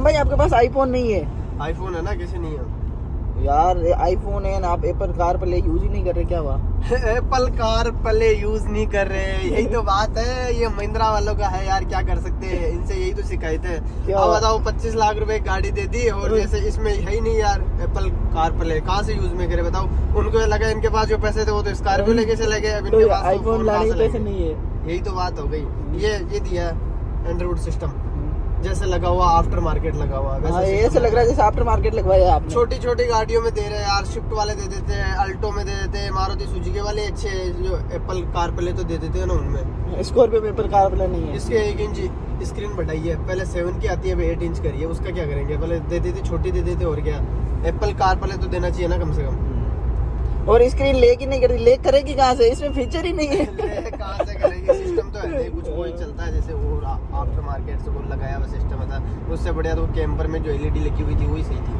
भाई आपके पास आईफोन नहीं है? आईफोन है ना, कैसे नहीं है यार आईफोन है ना, आप एप्पल कार प्ले यूज ही नहीं कर रहे, क्या हुआ? एप्पल कार प्ले यूज नहीं कर रहे, यही तो बात है। ये महिंद्रा वालों का है यार, क्या कर सकते हैं, इनसे यही तो शिकायत है। अब बताओ 25 लाख रुपए गाड़ी दे दी और जैसे इसमें है ही नहीं यार एप्पल कार प्ले, कहाँ से यूज में करे बताओ। उनको लगा इनके पास जो पैसे थे वो तो स्कॉर्पियो लेके चले गए, अब इनके पास आईफोन लाने के पैसे नहीं है। यही तो बात हो गई। ये दिया एंड्रॉइड सिस्टम, जैसे लगा हुआ आफ्टर मार्केट लगा हुआ वैसे ऐसे लग रहा है जैसे आफ्टर मार्केट लगवाया आपने। छोटी छोटी गाड़ियों में दे रहे हैं यार, स्विफ्ट वाले दे देते हैं, अल्टो में दे देते हैं, मारुति सुजुकी वाले अच्छे जो एप्पल कार प्ले तो दे देते हैं ना उनमें। स्कॉर्पियो में एप्पल कार प्ले नहीं है। इसके 1 इंच स्क्रीन बढ़ाई है, पहले 7 की आती है, अब 8 इंच करी है। उसका क्या करेंगे, पहले दे देते छोटी दे देते और क्या। एप्पल कार प्ले तो देना चाहिए ना कम से कम। और स्क्रीन लेक ही नहीं करती, लेक करेगी कहाँ से, इसमें फीचर ही नहीं है। कहाँ से करेगी, सिस्टम तो है कुछ वही चलता है जैसे वो आफ्टर मार्केट से वो लगाया हुआ सिस्टम था। उससे बढ़िया तो कैंपर में जो एलईडी लगी हुई थी वही सही थी।